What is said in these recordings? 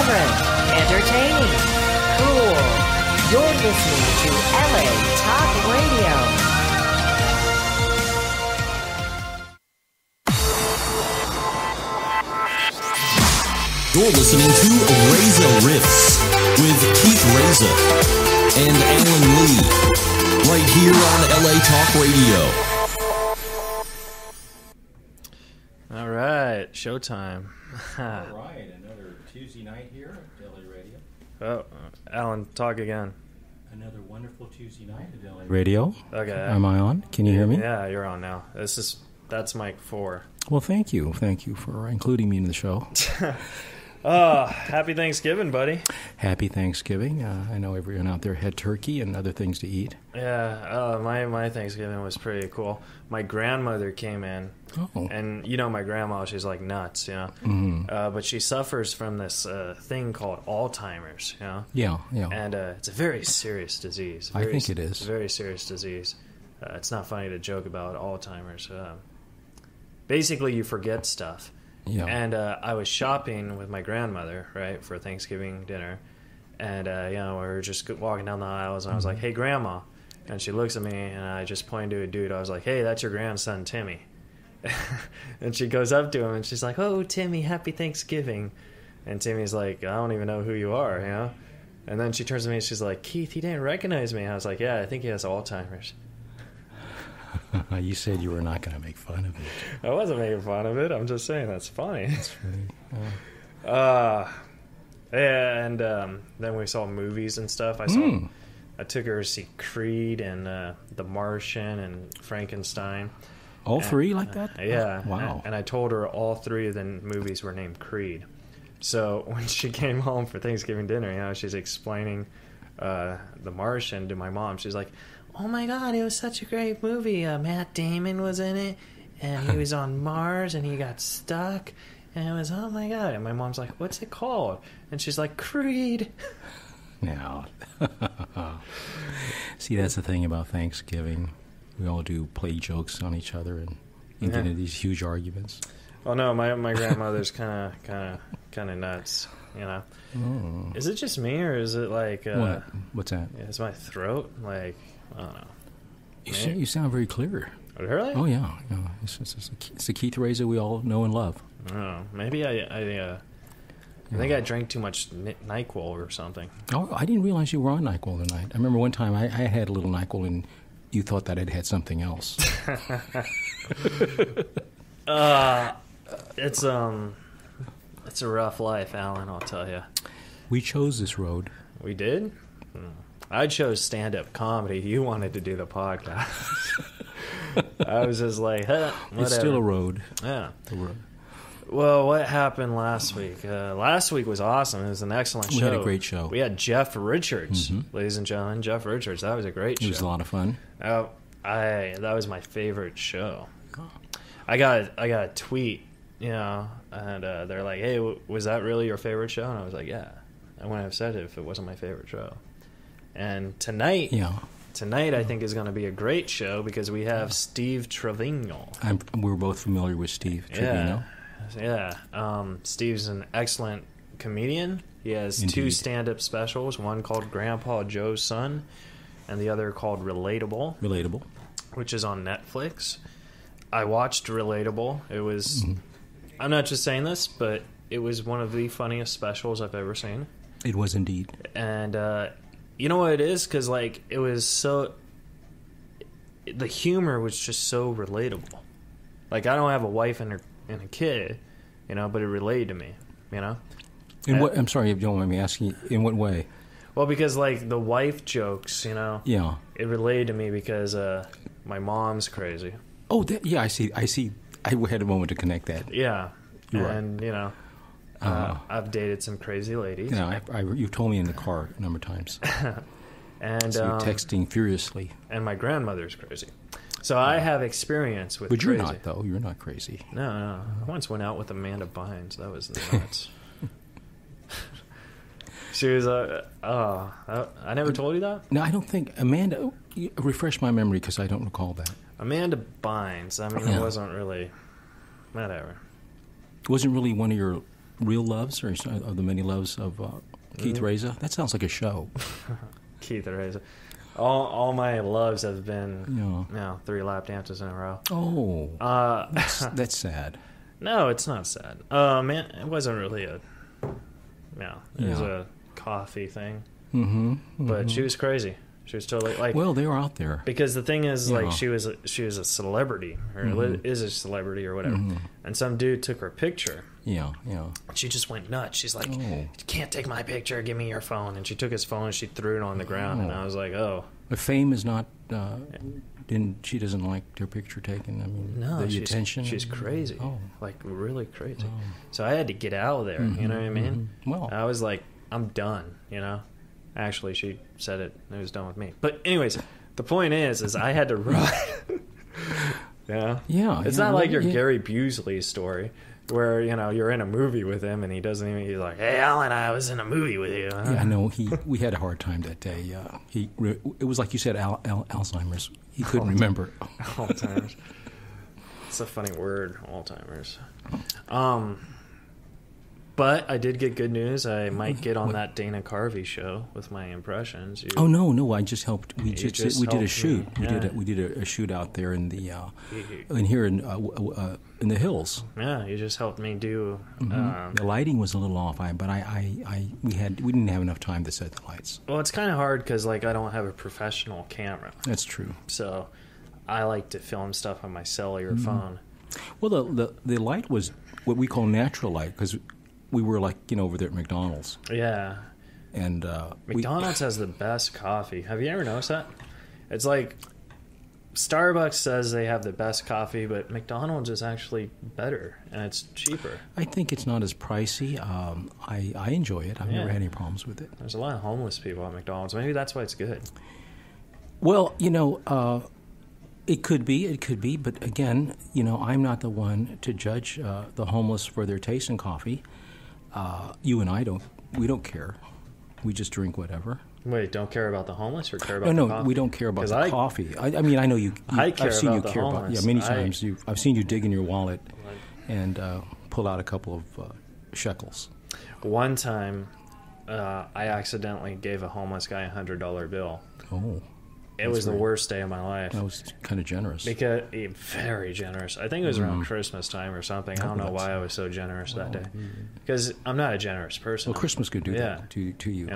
Irreverent, entertaining, cool. You're listening to LA Talk Radio. You're listening to Reza Riffs with Keith Reza and Alan Lee, right here on LA Talk Radio. All right, showtime. All right, another Tuesday night here at LA Radio. Oh, Alan, talk again. Another wonderful Tuesday night at LA Radio. Okay. Am I on? Can you hear me? Yeah, you're on now. That's mic 4. Well, thank you. Thank you for including me in the show. Happy Thanksgiving, buddy. Happy Thanksgiving. I know everyone out there had turkey and other things to eat. Yeah, my Thanksgiving was pretty cool. My grandmother came in, and you know my grandma, she's like nuts, you know. Mm-hmm. But she suffers from this thing called Alzheimer's, you know. Yeah. And it's a very serious disease. I think it is. It's a very serious disease. It's not funny to joke about Alzheimer's. Basically, you forget stuff. Yeah. And I was shopping with my grandmother, right, for Thanksgiving dinner. And, we were just walking down the aisles, and I was like, hey, Grandma. And she looks at me, and I just pointed to a dude. I was like, hey, that's your grandson, Timmy. And she goes up to him, and she's like, oh, Timmy, happy Thanksgiving. And Timmy's like, I don't even know who you are, you know? And then she turns to me, and she's like, Keith, he didn't recognize me. I was like, yeah, I think he has Alzheimer's. You said you were not going to make fun of it. I wasn't making fun of it. I'm just saying that's funny. That's funny. And then we saw movies and stuff. I took her to see Creed and The Martian and Frankenstein. All three like that? Yeah. Oh, wow. And I told her all 3 of the movies were named Creed. So when she came home for Thanksgiving dinner, you know, she's explaining The Martian to my mom. She's like, oh my God, it was such a great movie. Matt Damon was in it, and he was on Mars, and he got stuck, and it was, oh my God. And my mom's like, what's it called? And she's like, Creed. Now, see, that's the thing about Thanksgiving. We all do play jokes on each other and get into these huge arguments. Oh no, my grandmother's kind of nuts, you know. Oh. Is it just me, or is it like what? What's that? Is my throat like, I don't know. You sound very clear. Really? Oh yeah. It's the Keith Reza we all know and love. Oh, maybe I think I drank too much NyQuil or something. Oh, I didn't realize you were on NyQuil tonight. I remember one time I had a little NyQuil and you thought that it had something else. It's a rough life, Alan, I'll tell you. We chose this road. We did? I chose stand-up comedy. You wanted to do the podcast. I was just like, whatever. It's still a road. Yeah. A road. Well, what happened last week? Last week was awesome. It was an excellent show. We had a great show. We had Jeff Richards, ladies and gentlemen. Jeff Richards. That was a great show. It was a lot of fun. That was my favorite show. I got a tweet, you know, and they're like, hey, was that really your favorite show? And I was like, yeah. I wouldn't have said it if it wasn't my favorite show. And tonight, I think is going to be a great show because we have Steve Trevino. We're both familiar with Steve Trevino. Yeah. Steve's an excellent comedian. He has 2 stand-up specials, one called Grandpa Joe's Son and the other called Relatable, which is on Netflix. I watched Relatable. It was, I'm not just saying this, but it was one of the funniest specials I've ever seen. It was indeed. And you know what it is? Because, like, it was so... The humor was just so relatable. Like, I don't have a wife and a kid, you know, but it related to me, you know? I'm sorry if you don't mind me asking, in what way? Well, because, like, the wife jokes, you know? Yeah. It related to me because my mom's crazy. Oh, I see. I had a moment to connect that. Yeah. You're and, right. You know... I've dated some crazy ladies. Yeah, you told me in the car a number of times. And so you're texting furiously. And my grandmother's crazy. So I have experience with But crazy. you're not, though. You're not crazy. No. I once went out with Amanda Bynes. That was nuts. She was I never told you that? No, I don't think. Amanda, refresh my memory because I don't recall that. Amanda Bynes. I mean, it wasn't really... Whatever. It wasn't really one of your Real Loves, or of the Many Loves of Keith Reza? That sounds like a show. Keith Reza. All my loves have been 3 lap dances in a row. Oh, that's sad. No, it's not sad. Man, it wasn't really it was a coffee thing. But she was crazy. She was totally like. Well, they were out there because the thing is, like, she was a celebrity, or is a celebrity, or whatever. And some dude took her picture. Yeah. She just went nuts. She's like, "You can't take my picture. Give me your phone." And she took his phone and she threw it on the ground. And I was like, "Oh." But fame is not. She doesn't like her picture taken. I mean, no, the attention. She's crazy. Oh. Like really crazy. So I had to get out of there. You know what I mean? Well, I was like, I'm done. You know. Actually, she said it was done with me. But anyways, the point is I had to run. Yeah. It's not like your Gary Busey story where, you're in a movie with him and he doesn't even, he's like, "Hey, Alan, I was in a movie with you." Yeah, I know. We had a hard time that day. It was like you said, Alzheimer's. He couldn't remember. Alzheimer's. It's a funny word, Alzheimer's. But I did get good news. I might get on that Dana Carvey show with my impressions. No! I just helped. We did a shoot. Me. We did a shoot out there in the here in the hills. Yeah, you just helped me do. The lighting was a little off, but we didn't have enough time to set the lights. Well, it's kind of hard because I don't have a professional camera. That's true. So I like to film stuff on my cellular phone. Well, the light was what we call natural light because we were over there at McDonald's. Yeah. And McDonald's has the best coffee. Have you ever noticed that? It's like Starbucks says they have the best coffee, but McDonald's is actually better and it's cheaper. I think it's not as pricey. I enjoy it. I've never had any problems with it. There's a lot of homeless people at McDonald's. Maybe that's why it's good. Well, it could be, but again, I'm not the one to judge the homeless for their taste in coffee. You and I don't care. We just drink whatever. Wait, don't care about the homeless or care about the coffee? No, we don't care about the coffee. I mean, I know you. I've seen you care about. Yeah, many times. I've seen you dig in your wallet and pull out a couple of shekels. One time, I accidentally gave a homeless guy $100 bill. Oh. It was the worst day of my life. That was kind of generous. Because very generous. I think it was around Christmas time or something. I don't know why I was so generous that day. Because I'm not a generous person. Well, Christmas could do that to you.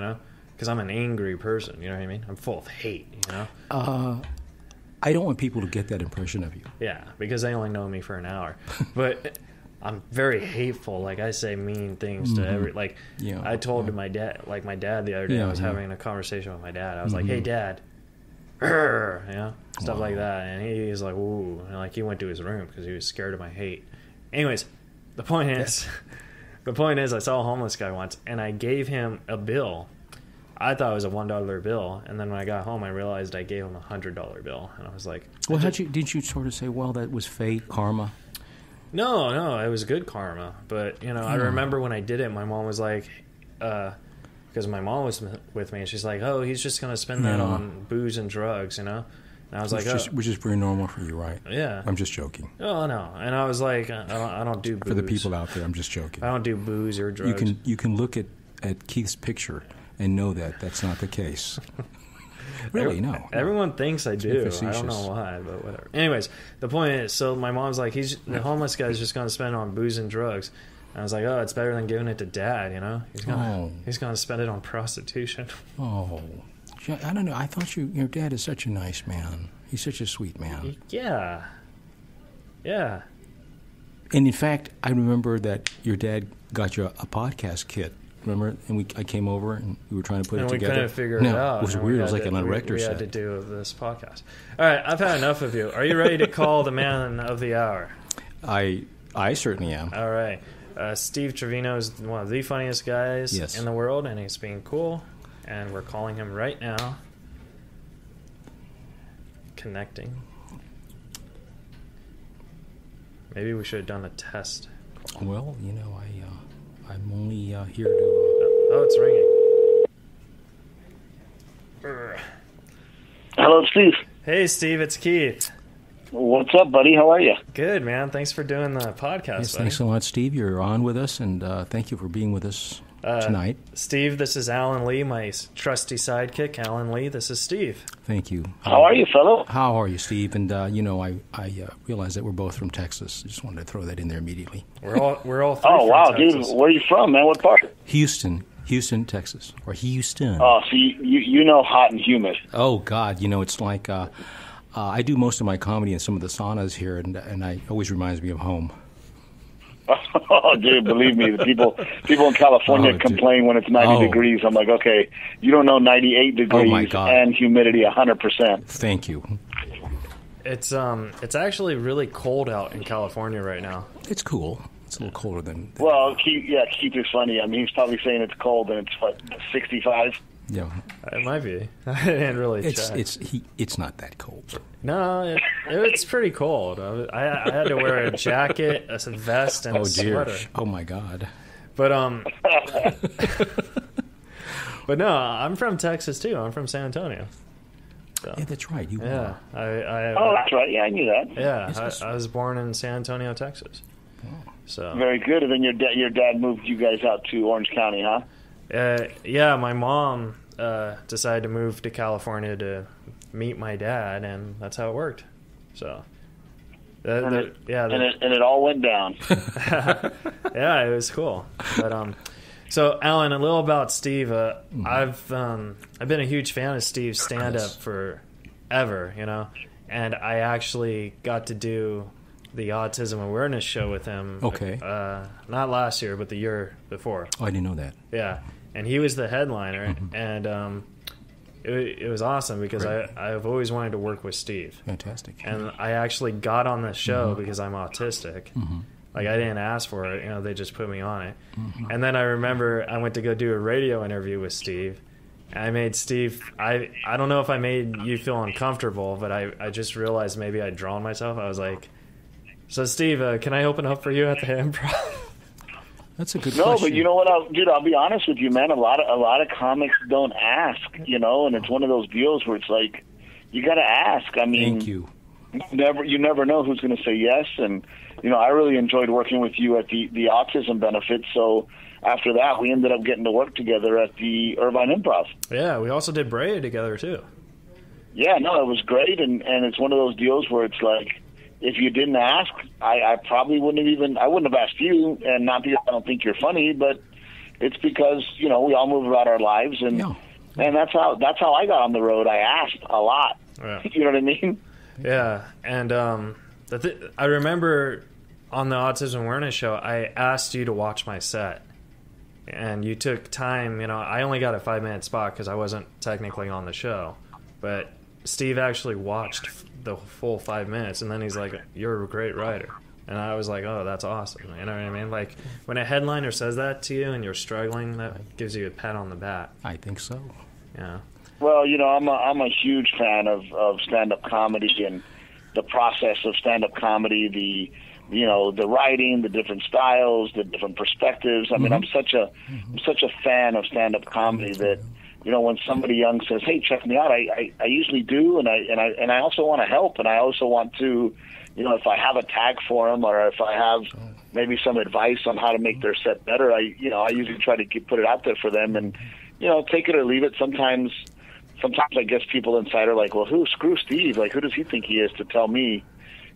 Because I'm an angry person. You know what I mean? I'm full of hate. I don't want people to get that impression of you. Yeah, because they only know me for an hour. But I'm very hateful. Like, I say mean things to every. Like, I told my dad. Like, my dad the other day. I was having a conversation with my dad. I was like, "Hey, Dad." Stuff like that, and he's like, "Ooh," and he went to his room because he was scared of my hate. Anyways, the point is, I saw a homeless guy once, and I gave him a bill. I thought it was a $1 bill, and then when I got home, I realized I gave him a $100 bill, and I was like, "Well, didn't you sort of say, well, that was fate, karma?" No, it was good karma, but I remember when I did it, my mom was like, because my mom was with me, and she's like, "Oh, he's just going to spend that on booze and drugs," And I was which is very normal for you, right? Yeah. I'm just joking. Oh, no. And I was like, I don't do booze. For the people out there, I'm just joking. I don't do booze or drugs. You can look at Keith's picture and know that that's not the case. Really, no. Everyone thinks I do. I don't know why, but whatever. Anyways, the point is, so my mom's like, the homeless guy's just going to spend on booze and drugs. I was like, "Oh, it's better than giving it to Dad, He's gonna spend it on prostitution." Oh, I don't know. I thought your dad is such a nice man. He's such a sweet man. Yeah. And in fact, I remember that your dad got you a podcast kit. Remember? And I came over and we were trying to put it together. And we couldn't figure it out. It was weird. It was like an erector set. We had to do this podcast. All right, I've had enough of you. Are you ready to call the man of the hour? I certainly am. All right. Steve Trevino is one of the funniest guys in the world, and he's being cool. And we're calling him right now. Connecting. Maybe we should have done a test call. Well, I'm only here to... Oh, it's ringing. Hello, Steve. Hey, Steve, it's Keith. What's up, buddy? How are you? Good, man. Thanks for doing the podcast. Yes, buddy. thanks so much, Steve. You're on with us, and thank you for being with us tonight. Steve, this is Alan Lee, my trusty sidekick. Alan Lee, this is Steve. Thank you. How are you, fellow? How are you, Steve? And I realize that we're both from Texas. I just wanted to throw that in there immediately. We're all three Oh, from wow, Texas. dude. Where are you from, man? What part? Houston, Texas, or Houston. Oh, so you know hot and humid. Oh God, it's like I do most of my comedy in some of the saunas here, and it always reminds me of home. Oh, dude, believe me, the people in California complain when it's 90 degrees. I'm like, okay, you don't know 98 degrees and humidity 100%. Thank you. It's actually really cold out in California right now. It's cool. It's a little colder than Well, Keith is funny. I mean, he's probably saying it's cold, and it's, what, 65? It might be. I didn't really check. It's not that cold. No, it's pretty cold. I had to wear a jacket, a vest, and a sweater. Oh my God. But but no, I'm from Texas too. I'm from San Antonio. So, Yeah, that's right. You yeah, are. Oh, that's right. Yeah, I knew that. Yeah, I was born in San Antonio, Texas. So Very good. And then your dad moved you guys out to Orange County, huh? yeah, my mom decided to move to California to meet my dad, and that's how it worked. So, And it all went down. yeah, it was cool. But so Alan, a little about Steve. I've been a huge fan of Steve's stand-up forever, and I actually got to do the autism awareness show with him. Okay. Not last year, but the year before. Oh, I didn't know that. Yeah, and he was the headliner, and it was awesome because I've always wanted to work with Steve. Fantastic. And I actually got on the show because I'm autistic. Like, I didn't ask for it, they just put me on it. And then I remember I went to go do a radio interview with Steve. And I made Steve, I don't know if I made you feel uncomfortable, but I just realized maybe I'd drawn myself. I was like, so Steve, can I open up for you at the Improv? That's a good No, question. but you know what, I'll be honest with you, man. A lot of comics don't ask, and it's one of those deals where it's like, you got to ask. I mean, Thank you. You never know who's going to say yes, and I really enjoyed working with you at the autism benefit. So after that, we ended up getting to work together at the Irvine Improv. Yeah, we also did Brea together too. Yeah, no, it was great, and it's one of those deals where it's like, if you didn't ask, I probably wouldn't have asked you, and not because I don't think you're funny, but it's because, we all move about our lives, and that's how I got on the road. I asked a lot. Yeah. You know what I mean? Yeah, and I remember on the Autism Awareness Show, I asked you to watch my set, and you took time. I only got a 5-minute spot because I wasn't technically on the show, but Steve actually watched the full 5 minutes, and then he's like, "You're a great writer," and I was like, "Oh, that's awesome." You know what I mean? Like, when a headliner says that to you and you're struggling, that gives you a pat on the back. I think so. Yeah. Well, I'm a huge fan of stand-up comedy and the process of stand-up comedy, the writing, the different styles, the different perspectives. I mean, I'm such a fan of stand-up comedy that, when somebody young says, "Hey, check me out," I usually do, and I also want to help, and I also want to, if I have a tag for them, or if I have maybe some advice on how to make their set better, I usually try to put it out there for them, and take it or leave it. Sometimes I guess people inside are like, well, screw Steve, like, who does he think he is to tell me,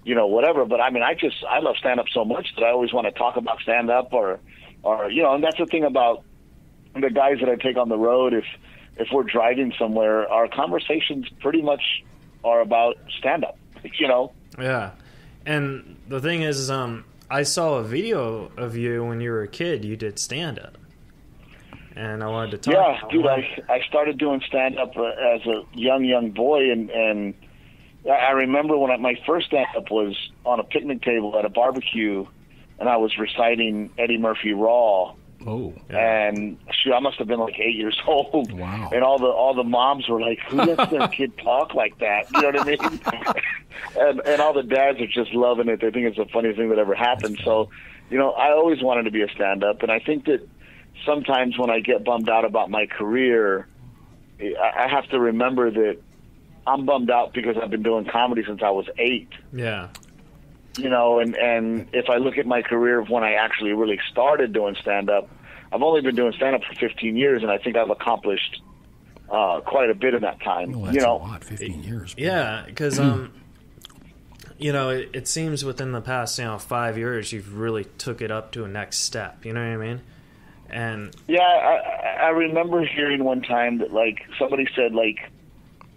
whatever. But I mean, I love stand-up so much that I always want to talk about stand-up or and that's the thing about the guys that I take on the road. If we're driving somewhere, our conversations pretty much are about stand-up, Yeah. And the thing is, I saw a video of you when you were a kid. You did stand-up. And I wanted to talk. Yeah, dude, I started doing stand-up as a young boy, and I remember when my first stand-up was on a picnic table at a barbecue, and I was reciting Eddie Murphy Raw. Oh. Yeah. And shoot, I must have been like 8 years old. Wow. And all the moms were like, "Who lets their kid talk like that?" You know what I mean? and all the dads are just loving it. They think it's the funniest thing that ever happened. So, I always wanted to be a stand-up, and I think that sometimes when I get bummed out about my career, I have to remember that I'm bummed out because I've been doing comedy since I was 8. Yeah. You know, and if I look at my career of when I actually really started doing stand-up, I've only been doing stand-up for 15 years, and I think I've accomplished quite a bit in that time. Well, that's you know, a lot, 15 years. Yeah, because you know, it seems within the past 5 years you've really took it up to a next step. You know what I mean? And yeah, I remember hearing one time that like somebody said like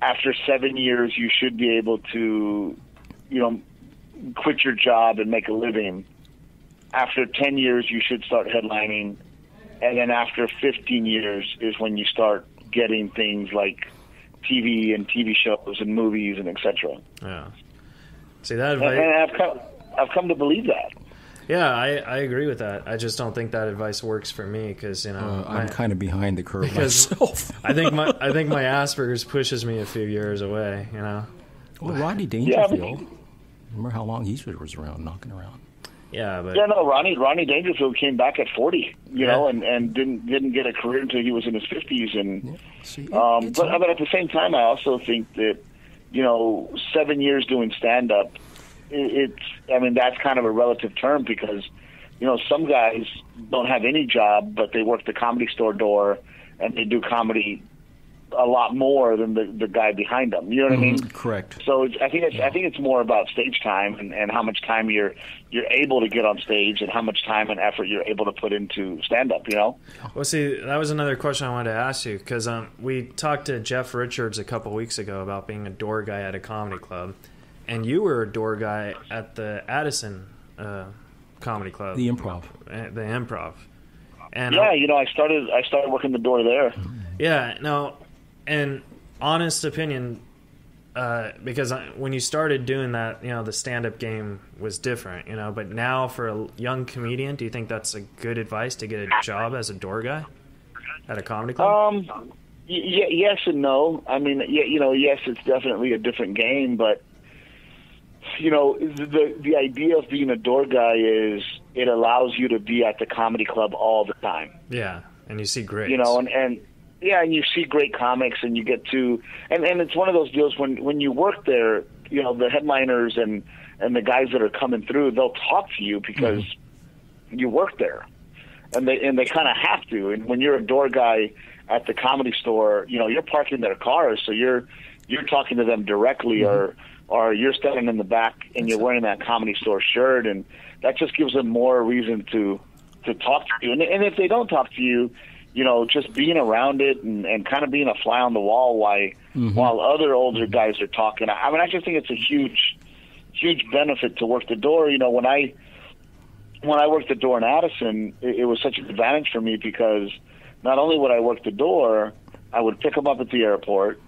after 7 years you should be able to, you know, quit your job and make a living. After 10 years you should start headlining, and then after 15 years is when you start getting things like TV and TV shows and movies and etc. yeah, see that advice. And I've come to believe that. Yeah, I agree with that. I just don't think that advice works for me because I'm kind of behind the curve because myself. I think my Asperger's pushes me a few years away. You know. Well, Rodney Dangerfield. Remember how long he was around, knocking around. Yeah, but Ronnie Dangerfield came back at 40, you know, and didn't get a career until he was in his 50s. And but at the same time, I also think that, you know, 7 years doing stand up, that's kind of a relative term because, you know, some guys don't have any job, but they work the Comedy Store door and they do comedy a lot more than the guy behind them. You know what I mean? Correct. So I think it's more about stage time and how much time you're able to get on stage and how much time and effort you're able to put into stand up. You know. Well, see, that was another question I wanted to ask you because we talked to Jeff Richards a couple weeks ago about being a door guy at a comedy club, and you were a door guy at the Addison Comedy Club, the Improv. The Improv. And yeah, you know, I started working the door there. Yeah, no. And honest opinion, because when you started doing that, you know, the stand-up game was different, you know. But now for a young comedian, do you think that's a good advice to get a job as a door guy at a comedy club? Yes and no. I mean, you know, yes, it's definitely a different game, but you know, the idea of being a door guy is it allows you to be at the comedy club all the time. Yeah, and you see greats. You know, and yeah, and you see great comics, and you get to, and it's one of those deals when you work there, you know, the headliners and the guys that are coming through, they'll talk to you because you work there, and they kind of have to. And when you're a door guy at the Comedy Store, you know, you're parking their cars, so you're talking to them directly, or you're standing in the back and you're wearing that Comedy Store shirt, and that just gives them more reason to talk to you. And if they don't talk to you, you know, just being around it and kind of being a fly on the wall while other older guys are talking. I mean, I just think it's a huge benefit to work the door. You know, when I worked the door in Addison, it was such an advantage for me because not only would I work the door, I would pick them up at the airport.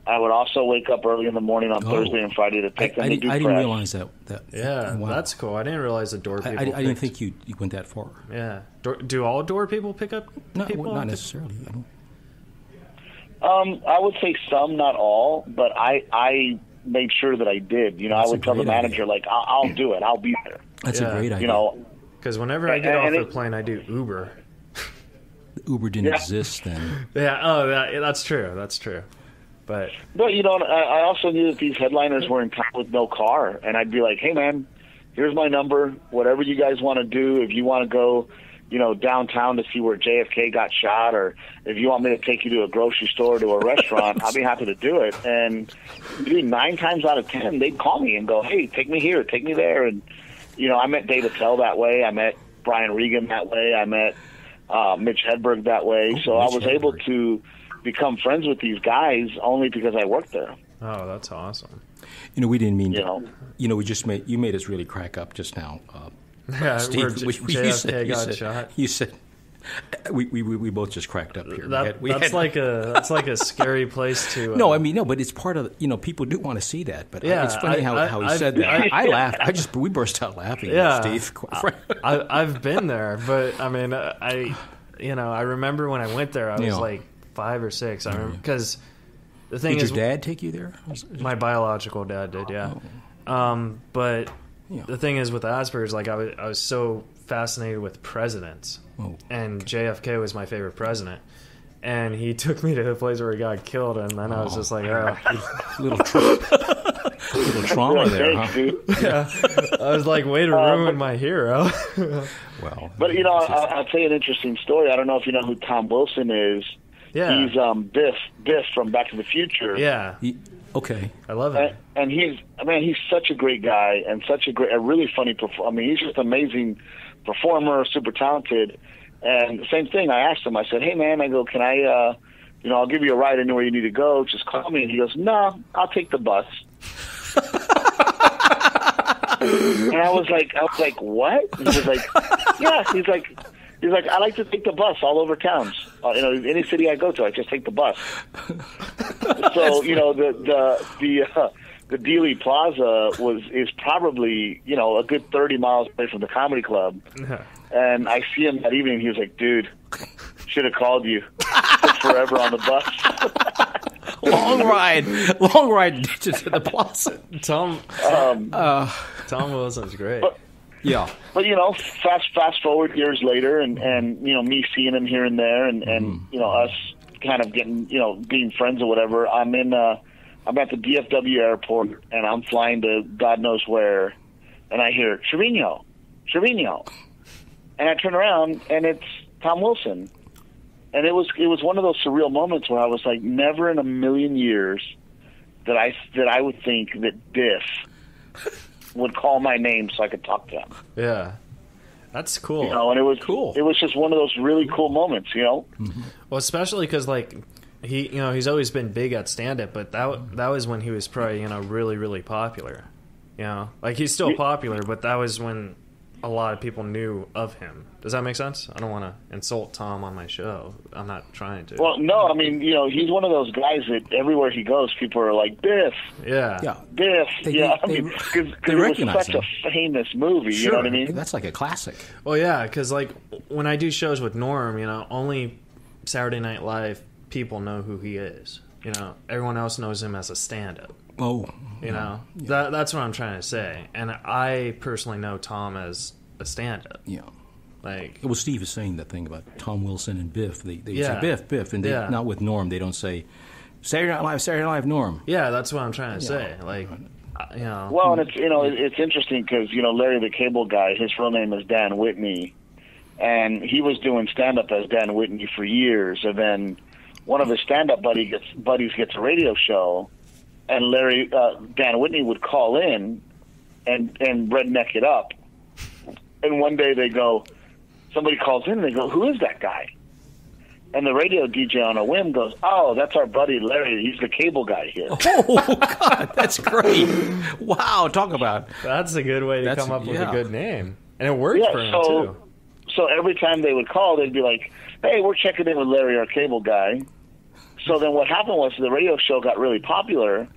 I would also wake up early in the morning on Thursday and Friday to take them to do press. I didn't realize that. Yeah, wow. That's cool. I didn't realize the door people. I didn't think you went that far. Yeah. Do all door people pick up people? Not necessarily. I would say some, not all, but I made sure that I did. You know, I would tell the manager, like, I'll do it. I'll be there. That's a great idea. You know, because whenever I get off the plane, I do Uber. Uber didn't exist then. Yeah. Oh, that's true. That's true. But you know, I also knew that these headliners were in town with no car, and I'd be like, "Hey, man, here's my number. Whatever you guys want to do, if you want to go, you know, downtown to see where JFK got shot, or if you want me to take you to a grocery store, to a restaurant, I'll be happy to do it." And 9 times out of 10, they'd call me and go, "Hey, take me here, take me there." And you know, I met Dave Attell that way. I met Brian Regan that way. I met Mitch Hedberg that way. So I was able to become friends with these guys only because I worked there. Oh, that's awesome. You know, we didn't mean to. You know, you made us really crack up just now. Yeah, Steve, JFK got shot. You said we both just cracked up here. That's like a scary place to. No, I mean no, but it's part of people do want to see that. But yeah, it's funny how he said that. I laughed. We burst out laughing. Yeah, Steve. I've been there, but I mean, I remember when I went there, I was like 5 or 6. I remember because the thing is, did your dad take you there? My biological dad did, yeah. Oh. But the thing is with Asperger's, like I was so fascinated with presidents, and JFK was my favorite president, and he took me to the place where he got killed, and then I was just like, oh. little trauma there, huh? Yeah. I was like, way to ruin my hero. Well, but I'll tell you an interesting story. I don't know if you know who Tom Wilson is. Yeah. He's Biff from Back to the Future. Yeah. Okay. I love it. And he's such a great guy and a really funny performer. I mean, he's just an amazing performer, super talented. And the same thing, I asked him, I said, hey man, I go, can I, I'll give you a ride. I know where you need to go. Just call me. And he goes, no, I'll take the bus. And I was like, what? And he was like, yeah. He's like, I like to take the bus all over towns. Any city I go to, I just take the bus. So, the Dealey Plaza is probably, a good 30 miles away from the comedy club. And I see him that evening. He was like, dude, should have called you. Took forever on the bus. Long ride to the plaza. Tom Wilson's great. But fast forward years later, and me seeing him here and there, and us kind of getting being friends or whatever. I'm at the DFW airport, and I'm flying to God knows where, and I hear Trevino, and I turn around, and it's Tom Wilson. And it was one of those surreal moments where I was like, never in a million years that I would think that Biff would call my name so I could talk to him. Yeah, that's cool. And it was cool. It was just one of those really cool moments, Mm-hmm. Well, especially because he's always been big at stand-up, but that was when he was probably really, really popular. He's still popular, but that was when a lot of people knew of him. Does that make sense? I don't want to insult Tom on my show. I'm not trying to. Well, no, I mean, he's one of those guys that everywhere he goes, people are like, Biff. Yeah. Biff. Because it was recognize such him. a famous movie, you know what I mean? That's like a classic. Well, yeah, because when I do shows with Norm, only Saturday Night Live people know who he is. Everyone else knows him as a stand-up. Oh. That's what I'm trying to say. And I personally know Tom as a stand-up. Yeah. Well, Steve is saying that thing about Tom Wilson and Biff. They say Biff, and not with Norm. They don't say Saturday Night Live, Norm. Yeah, that's what I'm trying to say. Well, and it's it's interesting because Larry the Cable Guy, his real name is Dan Whitney, and he was doing stand-up as Dan Whitney for years, and then one of his stand-up buddies gets a radio show, and Dan Whitney would call in and redneck it up, and one day somebody calls in and they go, who is that guy? And the radio DJ on a whim goes, oh, that's our buddy Larry. He's the cable guy here. Oh, God, that's great. Wow, talk about... That's a good way to come up with a good name. And it worked for him, too. So every time they would call, they'd be like, hey, we're checking in with Larry, our cable guy. So then what happened was the radio show got really popular,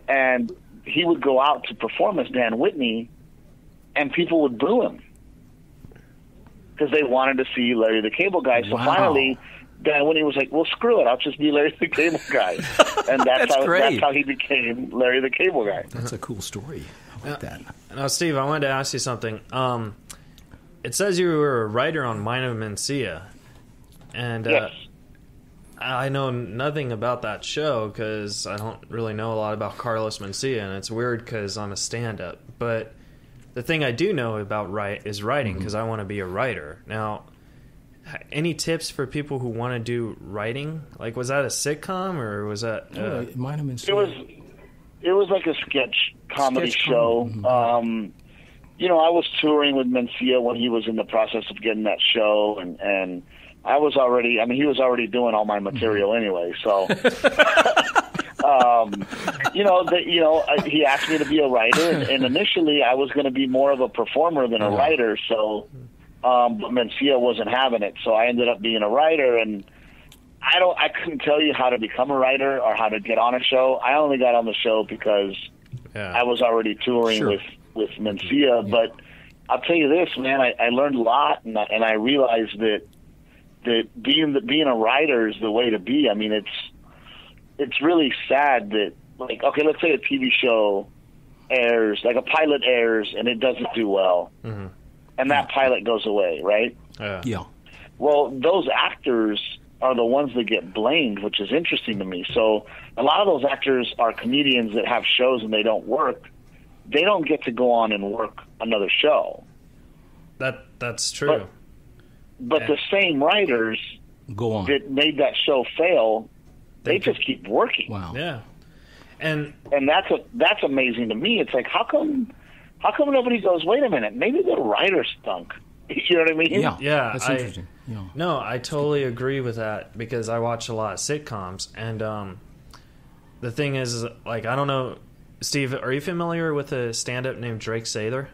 and he would go out to perform as Dan Whitney, and people would boo him because they wanted to see Larry the Cable Guy. So finally, Dan Whitney was like, well, screw it. I'll just be Larry the Cable Guy. And that's how he became Larry the Cable Guy. That's a cool story. I like that. Now, Steve, I wanted to ask you something. It says you were a writer on Mine of Mencia. And yes. I know nothing about that show because I don't really know a lot about Carlos Mencia. And it's weird because I'm a stand-up. But the thing I do know about is writing because I want to be a writer. Now, any tips for people who want to do writing? Was that a sitcom or was that? Mine of Mencia. It was like a sketch comedy show. I was touring with Mencia when he was in the process of getting that show, and I was already. I mean, he was already doing all my material anyway. So, he asked me to be a writer, and initially I was going to be more of a performer than a writer. So, but Mencia wasn't having it, so I ended up being a writer, and I couldn't tell you how to become a writer or how to get on a show. I only got on the show because I was already touring with Mencia. But I'll tell you this, man, I learned a lot, and I realized that being a writer is the way to be. I mean, it's really sad that, let's say a TV show airs, a pilot airs, and it doesn't do well, and that pilot goes away, right? Yeah. Well, those actors are the ones that get blamed, which is interesting to me. So a lot of those actors are comedians that have shows and they don't work. They don't get to go on and work another show. That's true. But the same writers go on that made that show fail, they just keep working. Wow. Yeah. And that's amazing to me. It's like, how come nobody goes, wait a minute, maybe the writer stunk? You know what I mean? Yeah. That's interesting. Yeah. No, I totally agree with that because I watch a lot of sitcoms, and the thing is, like, I don't know, Steve, are you familiar with a stand-up named Drake Sather?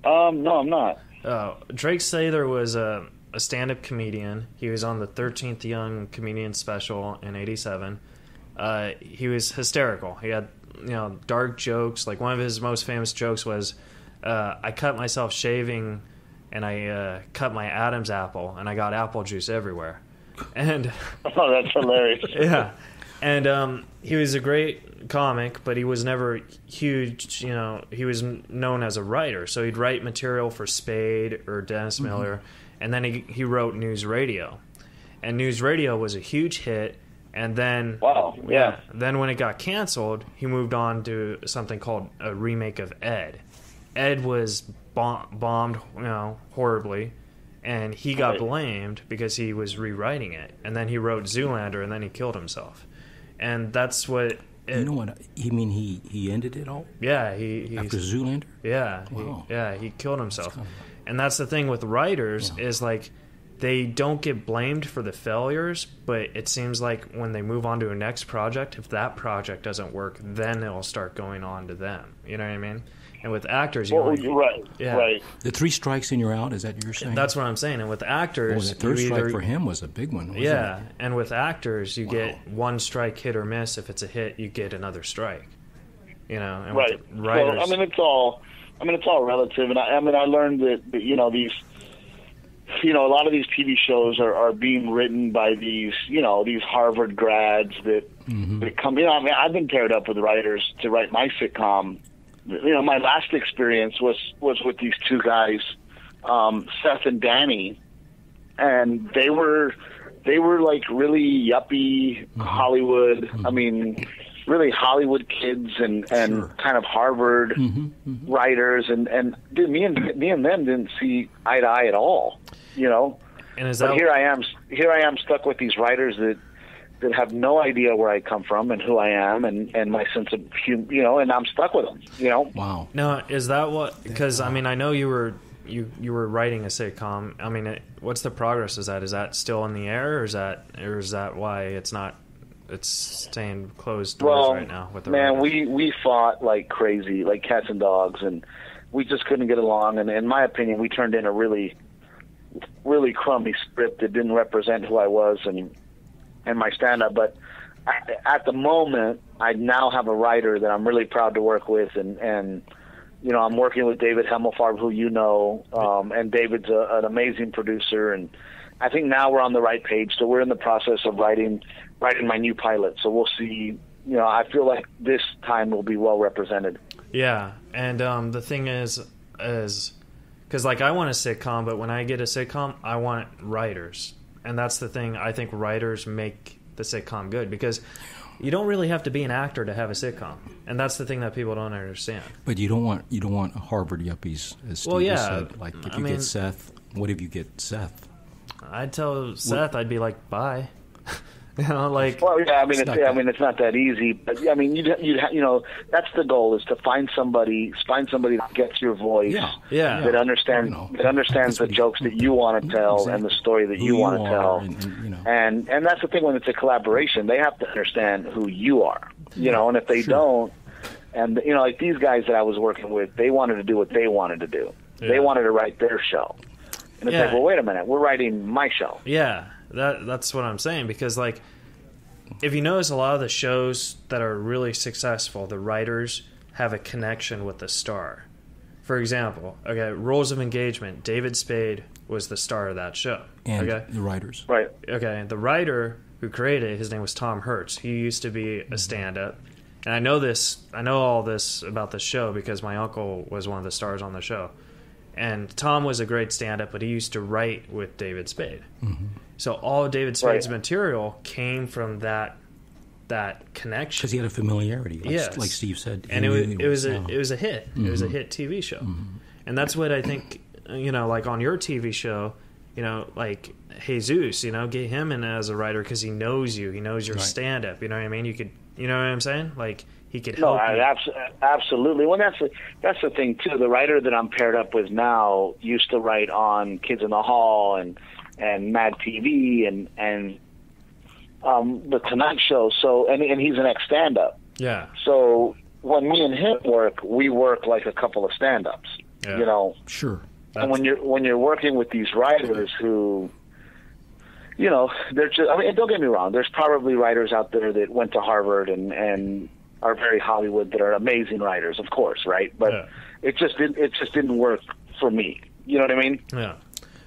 No, I'm not. Drake Sather was a stand-up comedian. He was on the 13th Young Comedian special in '87. He was hysterical. He had, dark jokes. Like, one of his most famous jokes was, I cut myself shaving and I cut my Adam's apple and I got apple juice everywhere. And oh, that's hilarious. Yeah. And he was a great comic, but he was never huge. He was known as a writer. So he'd write material for Spade or Dennis Miller. And then he wrote News Radio. And News Radio was a huge hit. And then, then when it got canceled, he moved on to something called a remake of Ed. Ed was bombed, horribly, and he got blamed because he was rewriting it. And then he wrote Zoolander, and then he killed himself. And that's what. You know what? You mean he ended it all? Yeah, he after Zoolander. Yeah, wow. He killed himself. And that's the thing with writers is like. They don't get blamed for the failures, but it seems like when they move on to a next project, if that project doesn't work, then it'll start going on to them. You know what I mean? And with actors, right. The 3 strikes and you're out. Is that what you're saying? That's what I'm saying. And with actors, the third strike for him was a big one. Wasn't it? And with actors, you get 1 strike, hit or miss. If it's a hit, you get another strike. And right. With writers, well, it's all relative. And I learned that these. A lot of these TV shows are being written by these Harvard grads that come. I've been paired up with writers to write my sitcom. My last experience was with these 2 guys, Seth and Danny, and they were like really yuppie Hollywood. I mean, really Hollywood kids and kind of Harvard writers, and dude, me and them didn't see eye to eye at all. And but here I am stuck with these writers that have no idea where I come from and who I am and my sense of humor, and I'm stuck with them. Wow. Now, is that what? Because I know you were writing a sitcom. What's the progress? Is that still in the air, or is that why it's not? It's staying closed doors right now with the writers? we fought like crazy, like cats and dogs, and we just couldn't get along. And in my opinion, we turned in a really crummy script that didn't represent who I was and my stand-up. But at the moment, I now have a writer that I'm really proud to work with, and I'm working with David Hemmelfarb, who and David's an amazing producer, and I think now we're on the right page. So we're in the process of writing my new pilot. So we'll see. I feel like this time will be well represented. Yeah, and the thing is because I want a sitcom, but when I get a sitcom, I want writers, and that's the thing. I think writers make the sitcom good because you don't really have to be an actor to have a sitcom, and that's the thing that people don't understand. But you don't want Harvard yuppies, as Steve said. Like if you get Seth, what if you get Seth? I'd tell Seth, I'd be like, bye. It's not that easy, but that's the goal, is to find somebody that gets your voice, that understands the jokes that you want to tell and the story that you want to tell, and that's the thing when it's a collaboration, they have to understand who you are, and if they don't, and like these guys that I was working with, they wanted to do what they wanted to do, they wanted to write their show, and it's like, well, wait a minute, we're writing my show. Yeah. That's what I'm saying, because like if you notice, a lot of the shows that are really successful, the writers have a connection with the star. For example, Rules of Engagement, David Spade was the star of that show. And the writers. Right. Okay, the writer who created it, his name was Tom Hertz. He used to be a stand-up. And I know all this about the show because my uncle was one of the stars on the show. And Tom was a great stand-up, but he used to write with David Spade. So all of David Spade's material came from that connection. Because he had a familiarity, yes. like Steve said. And it was a hit. It was a hit TV show. And that's what I think, like on your TV show, like Jesus, get him in as a writer because he knows you. He knows your stand-up. You know what I mean? You could, you know what I'm saying? Like, he could help you. Absolutely. Well, that's the thing, too. The writer that I'm paired up with now used to write on Kids in the Hall and Mad TV and the Tonight Show. So, and he's an ex-stand-up. Yeah. So when me and him work, we work like a couple of stand-ups. Yeah. Sure. And when you're working with these writers who, they're just, don't get me wrong, there's probably writers out there that went to Harvard and are very Hollywood that are amazing writers, of course, right? But it just didn't work for me. You know what I mean? Yeah.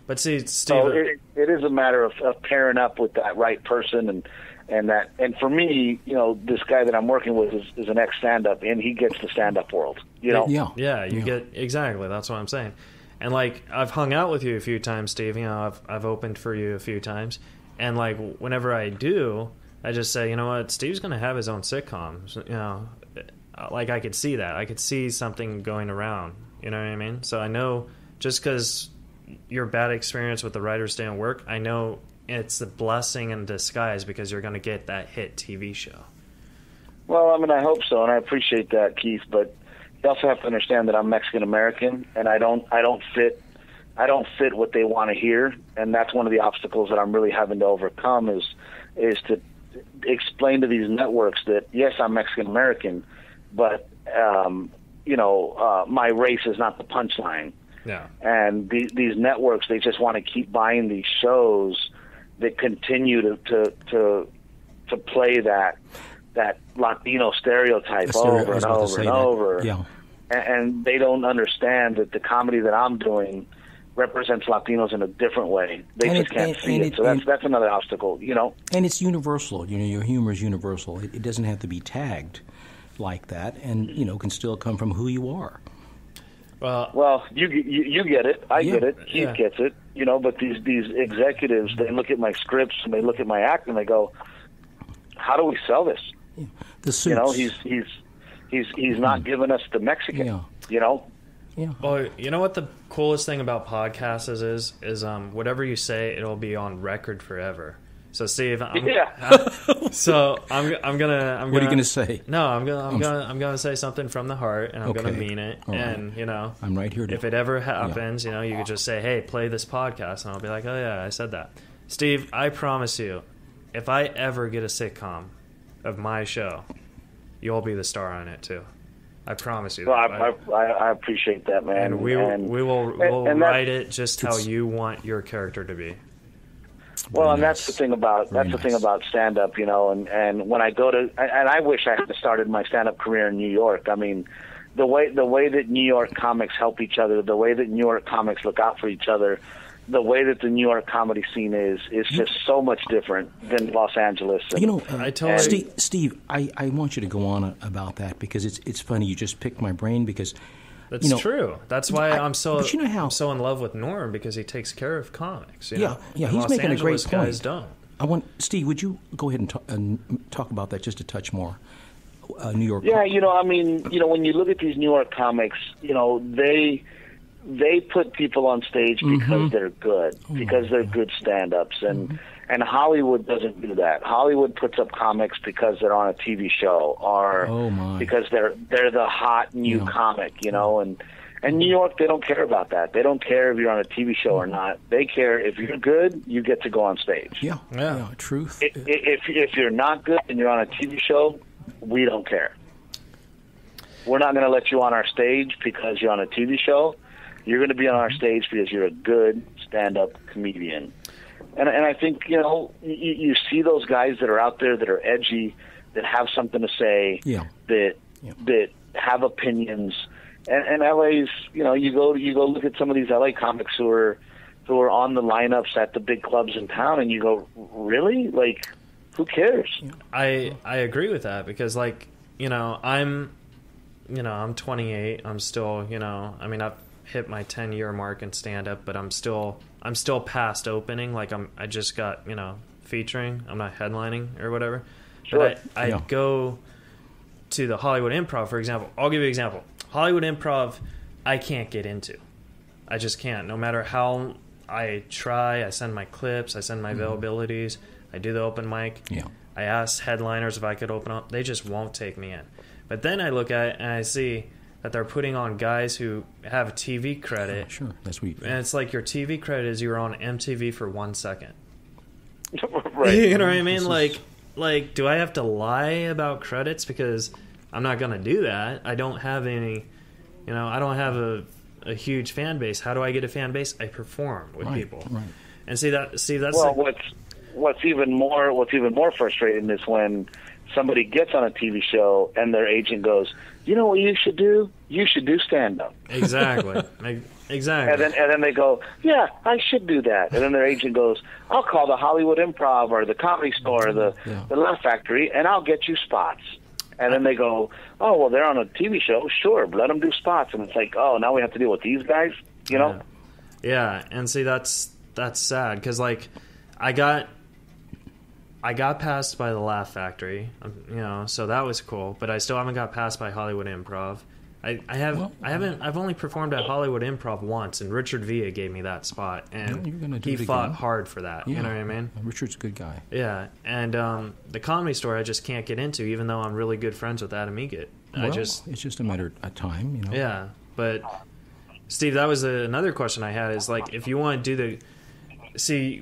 But see, Steve, so it is a matter of pairing up with that right person and for me, this guy that I'm working with is an ex stand-up, and he gets the stand-up world. Yeah, you get exactly. That's what I'm saying. And like, I've hung out with you a few times, Steve. I've opened for you a few times, and like whenever I do, I just say, you know what, Steve's going to have his own sitcom. Like I could see that. I could see something going around. You know what I mean? So I know just because your bad experience with the writers didn't work, I know it's a blessing in disguise because you're going to get that hit TV show. Well, I mean, I hope so, and I appreciate that, Keith. But you also have to understand that I'm Mexican American, and I don't fit what they want to hear, and that's one of the obstacles that I'm really having to overcome is to explain to these networks that yes, I'm Mexican American, but my race is not the punchline. Yeah. And these networks, they just want to keep buying these shows that continue to play that Latino stereotype over and over and over. Yeah. And they don't understand that the comedy that I'm doing represents Latinos in a different way. They just can't see it. So that's another obstacle, And it's universal. Your humor is universal. It doesn't have to be tagged like that, and can still come from who you are. Well, you get it. I get it. Keith gets it. But these executives, they look at my scripts and they look at my act and they go, "How do we sell this?" Yeah. The suits. He's not giving us the Mexican. Yeah. Well, you know what the coolest thing about podcasts is whatever you say, it'll be on record forever. So Steve, So I'm gonna. What are you gonna say? No, I'm gonna say something from the heart, and I'm gonna mean it. All and right. I'm right here. If it ever happens, you could just say, "Hey, play this podcast," and I'll be like, "Oh yeah, I said that." Steve, I promise you, if I ever get a sitcom of my show, you'll be the star on it too. I promise you. Well, I appreciate that, man. And we'll write it just how you want your character to be. Well, and that's the thing about stand up, and when I go to and I wish I had started my stand up career in New York. I mean, the way that New York comics help each other, the way that New York comics look out for each other, the way that the New York comedy scene is just so much different than Los Angeles. And, Steve, I want you to go on about that because it's funny. You just picked my brain because that's true. That's why I'm so in love with Norm because he takes care of comics. He's Los making Angeles a great point. Guys don't. Steve, would you go ahead and talk about that just a touch more? New York. Yeah, when you look at these New York comics, they put people on stage because they're good, because they're good stand-ups, and Hollywood doesn't do that. Hollywood puts up comics because they're on a TV show or because they're the hot new comic, and New York, they don't care about that. They don't care if you're on a TV show or not. They care if you're good, you get to go on stage. Yeah, truth. If you're not good and you're on a TV show, we don't care. We're not going to let you on our stage because you're on a TV show. You're going to be on our stage because you're a good stand-up comedian. And I think, you see those guys that are out there that are edgy, that have something to say, that have opinions. And LA's, you go look at some of these LA comics who are on the lineups at the big clubs in town, and you go, really? Like, who cares? I agree with that because, I'm 28. I'm still, hit my 10-year mark in stand up, but I'm still past opening. Like I just got, featuring. I'm not headlining or whatever. Sure. But I go to the Hollywood Improv, for example. I'll give you an example. Hollywood Improv, I can't get into. I just can't. No matter how I try, I send my clips, I send my availabilities, I do the open mic. Yeah. I asked headliners if I could open up. They just won't take me in. But then I look at it and I see that they're putting on guys who have a TV credit. Sure, that's what. And it's like your TV credit is you were on MTV for 1 second. Right. You know what I mean? Like, do I have to lie about credits? Because I'm not going to do that. I don't have any, I don't have a huge fan base. How do I get a fan base? I perform with people. Right. And that's well, what's even more frustrating is when somebody gets on a TV show and their agent goes, "You know what you should do? You should do stand-up." Exactly. Exactly. And then they go, "Yeah, I should do that." And then their agent goes, "I'll call the Hollywood Improv or the Comedy Store or the Laugh Factory, and I'll get you spots." And then they go, "Oh, well, they're on a TV show. Sure, let them do spots." And it's like, oh, now we have to deal with these guys, Yeah, and see, that's sad because I got passed by the Laugh Factory, so that was cool. But I still haven't got passed by Hollywood Improv. I've only performed at Hollywood Improv once, and Richard Villa gave me that spot, and he fought hard for that. Yeah. You know what I mean? Richard's a good guy. Yeah, and the Comedy Store I just can't get into, even though I'm really good friends with Adam Egget. It's just a matter of time, Yeah, but Steve, that was another question I had. Is like, if you want to do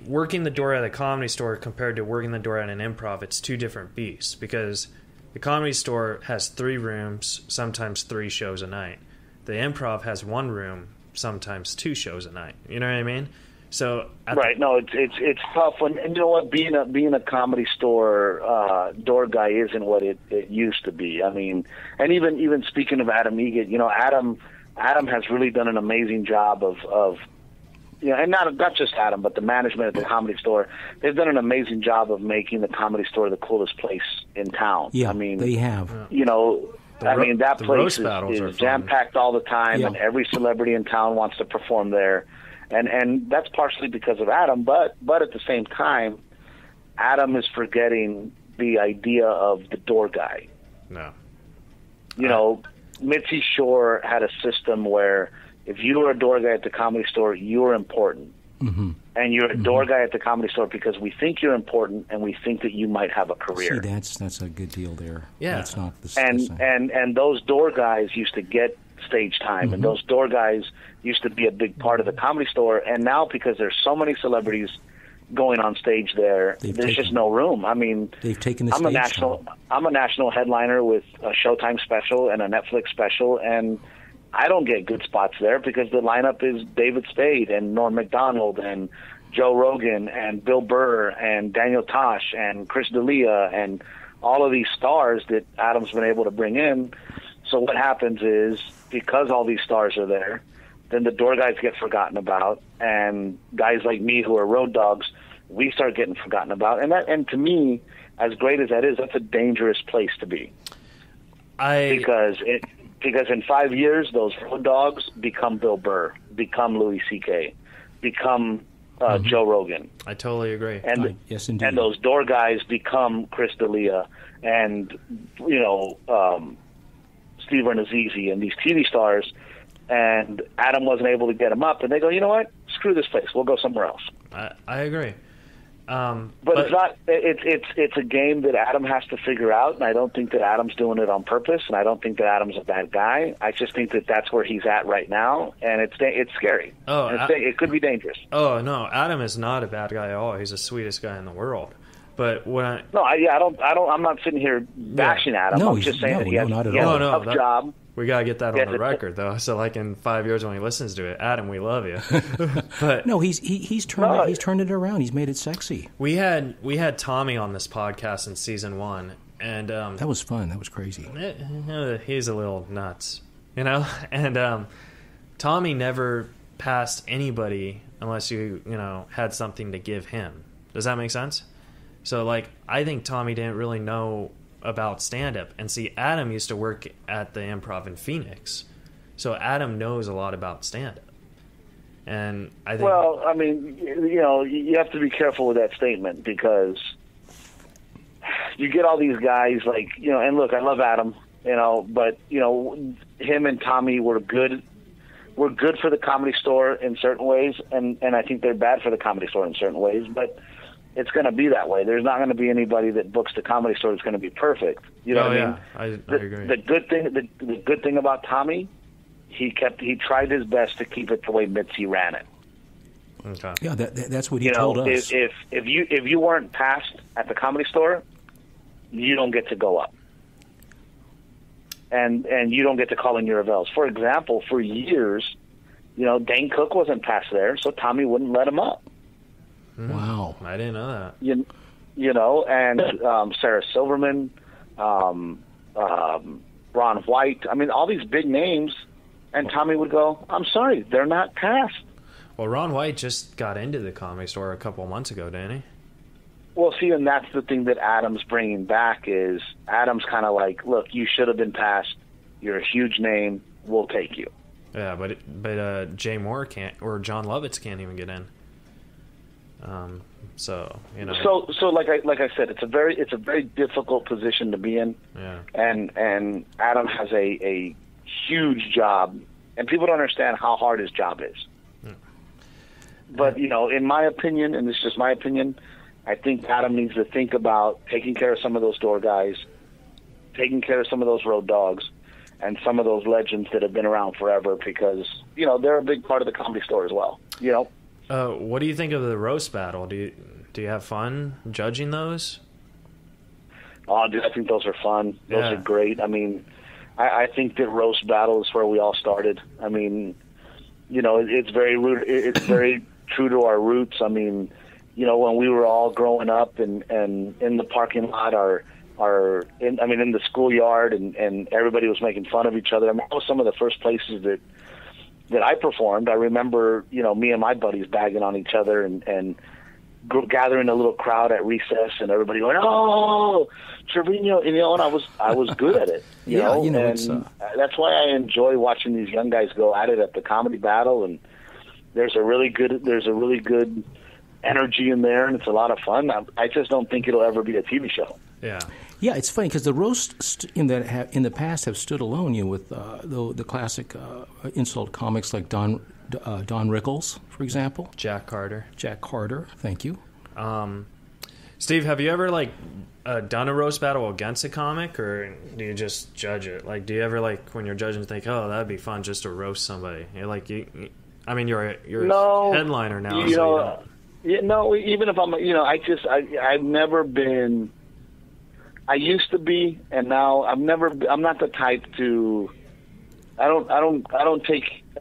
working the door at a Comedy Store compared to working the door at an improv, it's two different beasts, because the Comedy Store has 3 rooms, sometimes 3 shows a night. The improv has 1 room, sometimes 2 shows a night. You know what I mean? So it's tough when, and you know what, being a Comedy Store door guy isn't what it used to be. I mean, and even speaking of Adam Egget, Adam has really done an amazing job of and not just Adam, but the management at the Comedy Store. They've done an amazing job of making the Comedy Store the coolest place in town. Yeah, I mean, they have. That place is jam-packed all the time, and every celebrity in town wants to perform there. And that's partially because of Adam, but at the same time, Adam is forgetting the idea of the door guy. No. Mitzi Shore had a system where if you were a door guy at the Comedy Store, you were important. Mm-hmm. And you're a door guy at the Comedy Store because we think you're important and we think that you might have a career. See, that's a good deal there. Yeah. That's not the same. And those door guys used to get stage time, and those door guys used to be a big part of the Comedy Store. And now, because there's so many celebrities going on stage there's just no room. I mean, they've taken the stage time. I'm a national headliner with a Showtime special and a Netflix special, and I don't get good spots there because the lineup is David Spade and Norm Macdonald and Joe Rogan and Bill Burr and Daniel Tosh and Chris D'Elia and all of these stars that Adam's been able to bring in. So what happens is, because all these stars are there, then the door guys get forgotten about, and guys like me who are road dogs, we start getting forgotten about. And to me, as great as that is, that's a dangerous place to be. Because in 5 years, those road dogs become Bill Burr, become Louis C.K., become Joe Rogan. I totally agree. And yes, indeed. And those door guys become Chris D'Elia and Steve Azizi and these TV stars. And Adam wasn't able to get them up, and they go, you know what? Screw this place. We'll go somewhere else. I agree. But it's not. It's a game that Adam has to figure out, and I don't think that Adam's doing it on purpose, and I don't think that Adam's a bad guy. I just think that that's where he's at right now, and it's scary. It could be dangerous. Oh no, Adam is not a bad guy at all. He's the sweetest guy in the world. But when I'm not sitting here bashing Adam. No, I'm just saying that he has a tough job. We gotta get that on the record, though. So, like in 5 years when he listens to it, Adam, we love you. But no, he's turned it around. He's made it sexy. We had Tommy on this podcast in season 1, and that was fun. That was crazy. He's a little nuts, And Tommy never passed anybody unless you had something to give him. Does that make sense? So, like, I think Tommy didn't really know about stand-up. And see, Adam used to work at the Improv in Phoenix. So Adam knows a lot about stand-up. And I think... Well, I mean, you have to be careful with that statement because you get all these guys like, and look, I love Adam, but, him and Tommy were good. We're good for the Comedy Store in certain ways, and I think they're bad for the Comedy Store in certain ways, but it's going to be that way. There's not going to be anybody that books the Comedy Store that's going to be perfect. You know what I mean? I agree. The good thing about Tommy, he tried his best to keep it the way Mitzi ran it. Okay. Yeah, that's what he told us. If you weren't passed at the Comedy Store, you don't get to go up. And you don't get to call in your avels. For example, for years, Dane Cook wasn't passed there, so Tommy wouldn't let him up. Wow. I didn't know that. And Sarah Silverman, Ron White. I mean, all these big names, and Tommy would go, I'm sorry, they're not passed. Well, Ron White just got into the Comedy Store a couple of months ago, didn't he? Well, see, and that's the thing that Adam's bringing back is Adam's kind of like, look, you should have been passed. You're a huge name. We'll take you. Yeah, but Jay Moore can't, or John Lovitz can't even get in. So like I said, it's a very difficult position to be in. Yeah. And Adam has a huge job, and people don't understand how hard his job is. Yeah. But in my opinion, and this is just my opinion, I think Adam needs to think about taking care of some of those door guys, taking care of some of those road dogs, and some of those legends that have been around forever because, they're a big part of the Comedy Store as well, What do you think of the roast battle? Do you have fun judging those? Oh, dude, I think those are fun. Those Yeah. are great. I mean, I think that roast battle is where we all started. I mean, it's very true to our roots. I mean, when we were all growing up and in the parking lot in the schoolyard and everybody was making fun of each other. I mean, that was some of the first places that I performed. I remember, me and my buddies bagging on each other and gathering a little crowd at recess and everybody going, "Oh, Trevino," and I was good at it. That's why I enjoy watching these young guys go at it at the Comedy Battle, and there's a really good energy in there, and it's a lot of fun. I just don't think it'll ever be a TV show. Yeah. Yeah, it's funny because the roasts in the past have stood alone. With the classic insult comics like Don Rickles, for example. Jack Carter. Thank you. Steve, have you ever done a roast battle against a comic, or do you just judge it? Like, do you ever when you're judging think, oh, that'd be fun just to roast somebody? You're a headliner now. Even if I've never been. I used to be, and now I'm not the type to. How do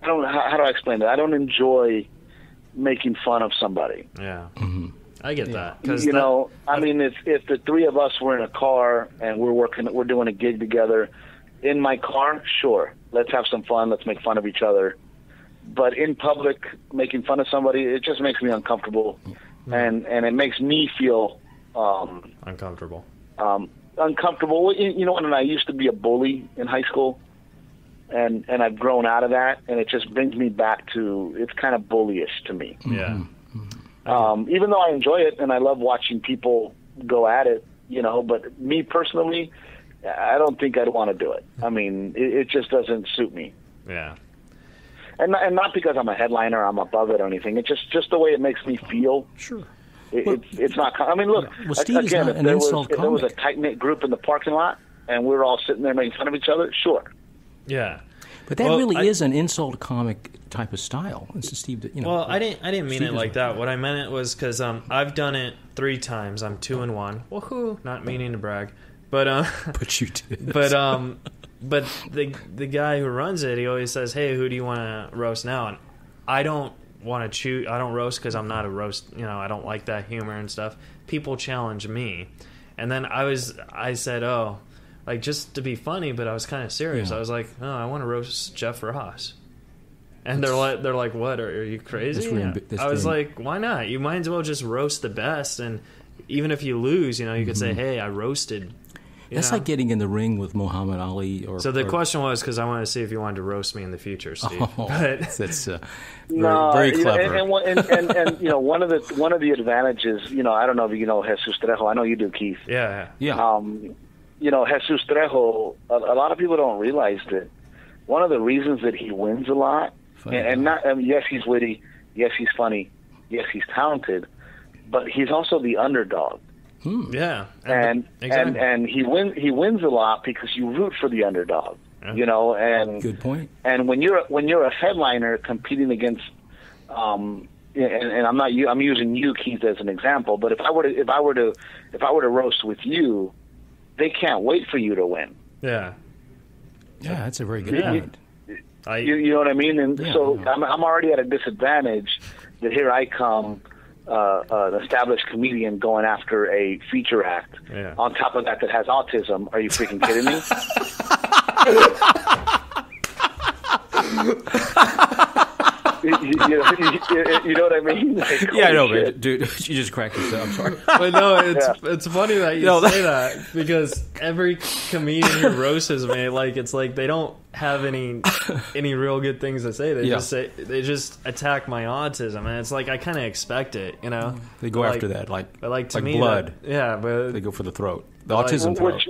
I explain that? I don't enjoy making fun of somebody. Yeah. Mm-hmm. I get that. If the three of us were in a car and we're doing a gig together in my car, sure, let's have some fun, let's make fun of each other. But in public, making fun of somebody, it just makes me uncomfortable, and it makes me feel uncomfortable. Uncomfortable. And I used to be a bully in high school, and I've grown out of that, and it just brings me back to it's kind of bullyish to me. Yeah. Even though I enjoy it and I love watching people go at it, but me personally, I don't think I'd want to do it. I mean, it just doesn't suit me. Yeah. And not because I'm a headliner, I'm above it or anything. It's just the way it makes me feel. Sure. It's not. I mean, look. Steve is not an insult if there was a tight knit group in the parking lot and we were all sitting there making fun of each other, sure. Yeah. But that really is an insult comic type of style. Steve, Well, I didn't mean Steve it like that. What I meant it was because I've done it 3 times. I'm 2-1. Woohoo! Not meaning to brag, but but you did. But the guy who runs it, he always says, "Hey, who do you want to roast now?" And I don't want to choose. I don't roast because I'm not a roast. I don't like that humor and stuff. People challenge me, and then I said, "Oh." Just to be funny, but I was kind of serious. Yeah. I was like, "Oh, I want to roast Jeff Ross," and they're like, "What? Are you crazy?" I was like, "Why not? You might as well just roast the best, and even if you lose, you could say, hey, I roasted." That's like getting in the ring with Muhammad Ali. So the question was, because I wanted to see if you wanted to roast me in the future, Steve. Oh, but that's No, very clever. And one of the advantages, I don't know if you know Jesus Trejo. I know you do, Keith. yeah. Jesus Trejo. A lot of people don't realize that one of the reasons that he wins a lot, yes, he's witty, yes, he's funny, yes, he's talented, but he's also the underdog. Yeah, and he wins a lot because you root for the underdog. And good point. And when you're a headliner competing against, and I'm using you, Keith, as an example. But if I were to roast with you, they can't wait for you to win. Yeah, that's a very good point. You know what I mean? And so I'm already at a disadvantage. That here I come, an established comedian going after a feature act. Yeah. On top of that has autism. Are you freaking kidding me? you know what I mean? Like, I know, man. Dude, you just cracked yourself. I'm sorry. But no, it's funny that you say that because every comedian who roasts me, like it's like they don't have any real good things to say. They just attack my autism, and it's like I kind of expect it, They go after that, like to me, blood. But they go for the throat. The autism throat.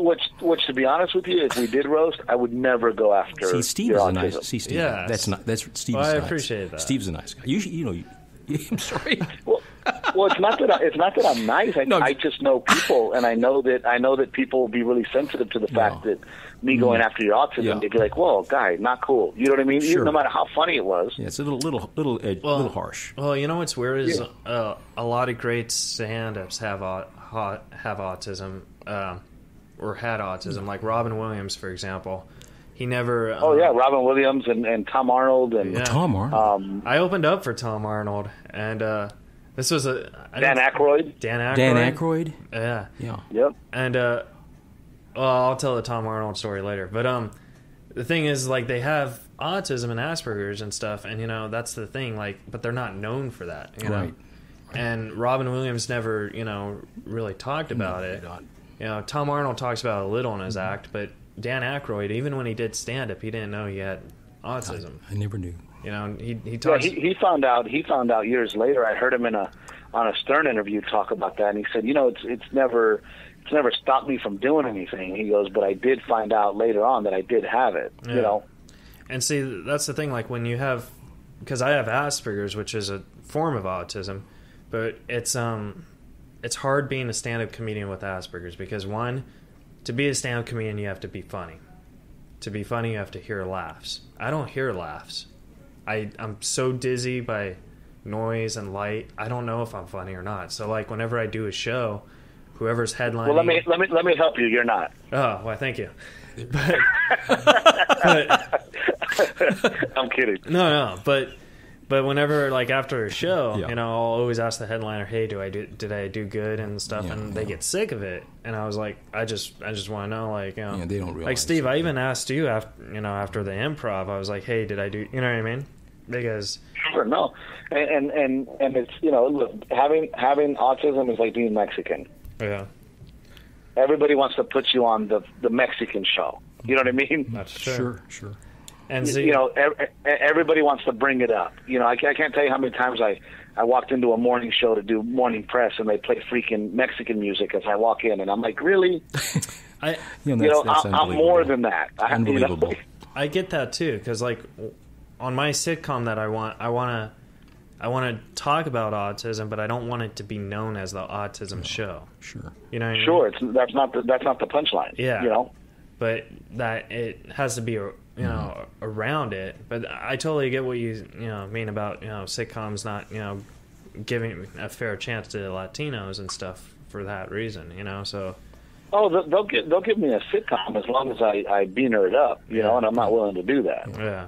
Which, to be honest with you, if we did roast, I would never go after. See, Steve is a nice. See, Steve. Yeah, that's Steve's I nice. appreciate that. Steve's a nice guy. I'm sorry. Well, it's not that I'm nice. I just know people, and I know that people will be really sensitive to the fact that me going after your autism, they'd be like, "Whoa, guy, not cool." You know what I mean? Sure. No matter how funny it was. Yeah, it's a little harsh. Well, you know what's weird is a lot of great stand-ups have autism. Or had autism, like Robin Williams, for example. He never... Robin Williams and Tom Arnold. Tom Arnold. I opened up for Tom Arnold, and this was Dan Aykroyd. Dan Aykroyd? Yeah. Yep. And, I'll tell the Tom Arnold story later. But the thing is, like, they have autism and Asperger's and stuff, and, that's the thing, like, but they're not known for that, Right. And Robin Williams never, really talked about it. Tom Arnold talks about it a little in his act, but Dan Aykroyd, even when he did stand-up, he didn't know he had autism. I never knew. He talks... he found out years later. I heard him on a Stern interview talk about that, and he said, it's never stopped me from doing anything. He goes, but I did find out later on that I did have it. And see, that's the thing. Like when you have, because I have Asperger's, which is a form of autism, but it's hard being a stand-up comedian with Asperger's because, one, to be a stand-up comedian, you have to be funny. To be funny, you have to hear laughs. I don't hear laughs. I'm so dizzy by noise and light. I don't know if I'm funny or not. So, like, whenever I do a show, whoever's headlining... Well, let me help you. You're not. Oh, well, thank you. I'm kidding. No, but whenever, like, after a show, I'll always ask the headliner, "Hey, did I do good and stuff?" And they get sick of it. And I was like, I just want to know, like, they don't realize. Like Steve, I even asked you after the improv. I was like, "Hey, did I do?" You know what I mean? Because sure, no, and it's look, having autism is like being Mexican. Yeah. Everybody wants to put you on the Mexican show. You know what I mean? That's true. Sure. And see, everybody wants to bring it up. I can't tell you how many times I walked into a morning show to do morning press, and they play freaking Mexican music as I walk in, and I'm like, really? That's I'm more than that. Unbelievable. I get that too, because like on my sitcom that I want to talk about autism, but I don't want it to be known as the autism show. Sure. You know what I mean? Sure. That's not the punchline. Yeah. But that it has to be around it. But I totally get what you mean about sitcoms not giving a fair chance to Latinos and stuff for that reason. So. Oh, they'll give me a sitcom as long as I beaner it up, and I'm not willing to do that. Yeah.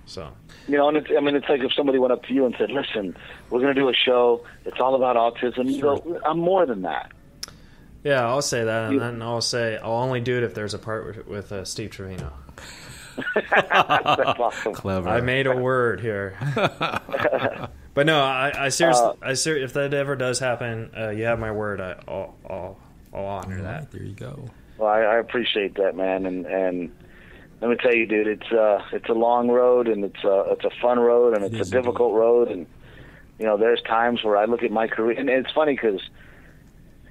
So. And it's like if somebody went up to you and said, "Listen, we're going to do a show. It's all about autism." You go, "I'm more than that." Yeah, I'll say that, and then I'll say I'll only do it if there's a part with Steve Trevino. That's awesome. Clever. I made a word here. But no, I seriously, if that ever does happen, you have my word. I'll honor that. There you go. Well, I appreciate that, man, and let me tell you, dude, it's a long road, and it's a fun road, and it's a difficult road, and there's times where I look at my career, and it's funny because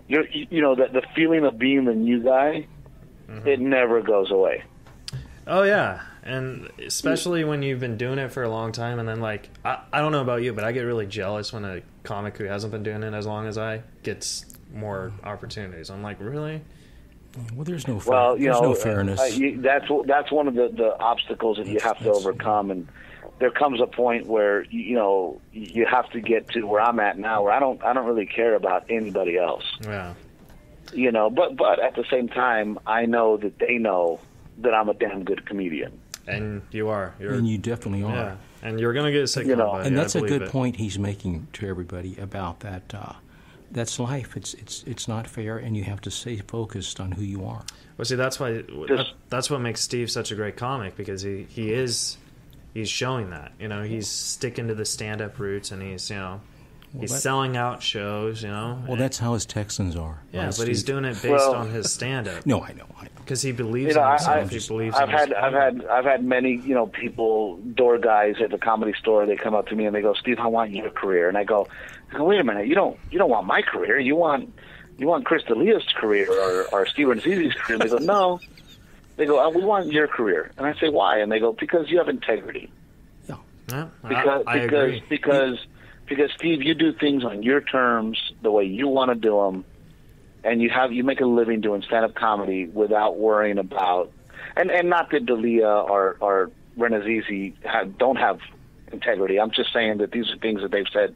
the feeling of being the new guy, it never goes away. Oh yeah, and especially when you've been doing it for a long time, and then like I don't know about you, but I get really jealous when a comic who hasn't been doing it as long as I gets more opportunities. I'm like, really? Well, there's no fairness. That's one of the obstacles that you have to overcome, and there comes a point where you have to get to where I'm at now, where I don't really care about anybody else. Yeah. But at the same time, I know that they know that I'm a damn good comedian. And you are. And you definitely are. Yeah. And you're going to get a sitcom, buddy. And that's a good it. point he's making to everybody about that. That's life. It's not fair, and you have to stay focused on who you are. Well, see, that's what makes Steve such a great comic, because he's showing that. He's sticking to the stand-up roots, and he's selling out shows. Well, that's how his Texans are. Yeah, right, but he's doing it based on his stand-up. No, I know. Because he believes in himself. He believes. I've had many people, door guys at the Comedy Store. They come up to me and they go, "Steve, I want your career." And I go, "Wait a minute, you don't want my career. You want Chris D'Elia's career or Steven Zizzi's career?" And they go, "No." They go, "We want your career." And I say, "Why?" And they go, "Because you have integrity." Yeah, I agree. Because Steve, you do things on your terms, the way you want to do them. And you make a living doing stand-up comedy without worrying about, and not that D'Elia or Renazizi don't have integrity. I'm just saying that these are things that they've said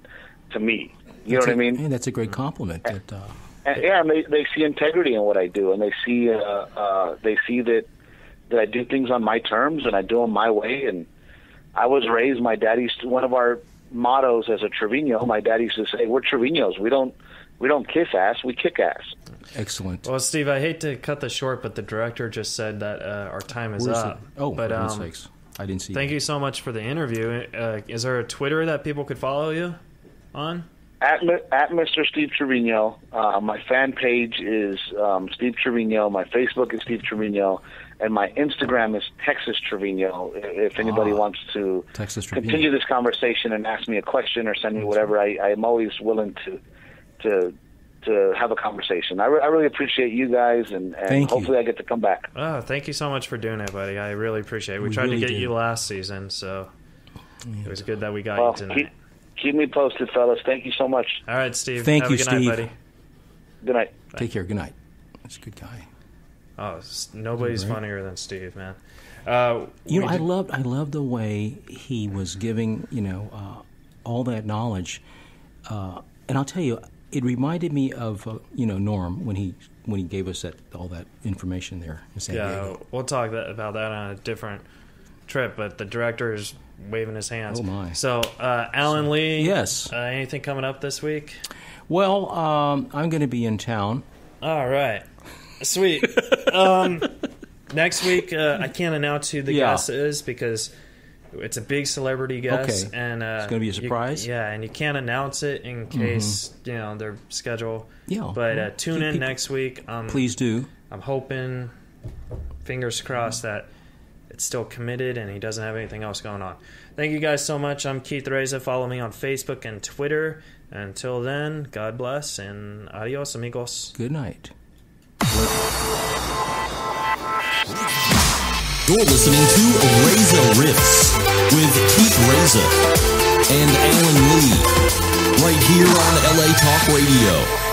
to me. You know what I mean? And that's a great compliment. And they see integrity in what I do, and they see that I do things on my terms and I do them my way. And I was raised. My daddy's one of our mottos as a Trevino. My dad used to say, "We're Trevinos. We don't kiss ass, we kick ass." Excellent. Well, Steve, I hate to cut this short, but the director just said that our time is up. Oh, but, for goodness sakes. I didn't see Thank that. you so much for the interview. Is there a Twitter that people could follow you on? At Mr. Steve Trevino. My fan page is Steve Trevino. My Facebook is Steve Trevino. And my Instagram is Texas Trevino. If anybody wants to continue this conversation and ask me a question or send me whatever, I'm always willing to have a conversation. I really appreciate you guys, and hopefully I get to come back. Oh, thank you so much for doing it, buddy. I really appreciate it. We tried to get you last season, so it was good that we got you tonight. Keep me posted, fellas. Thank you so much. All right, Steve. Thank Have you, a good Steve. night, buddy. Good night. Bye. Take care. Good night. That's a good guy. Oh, nobody's funnier than Steve, man. I love the way he was giving, all that knowledge. And I'll tell you, it reminded me of, Norm when he gave us all that information there in San Diego. We'll talk about that on a different trip, but the director is waving his hands. Oh, my. So, Alan Lee. Yes. Anything coming up this week? Well, I'm going to be in town. All right. Sweet. Next week, I can't announce who the guest is because it's a big celebrity guest. Okay. And it's going to be a surprise? And you can't announce it in case, their schedule. Yeah. But tune in next week. Please do. I'm hoping, fingers crossed, that it's still committed and he doesn't have anything else going on. Thank you guys so much. I'm Keith Reza. Follow me on Facebook and Twitter. Until then, God bless and adios, amigos. Good night. You're listening to Reza Riffs with Keith Reza and Alan Lee right here on LA Talk Radio.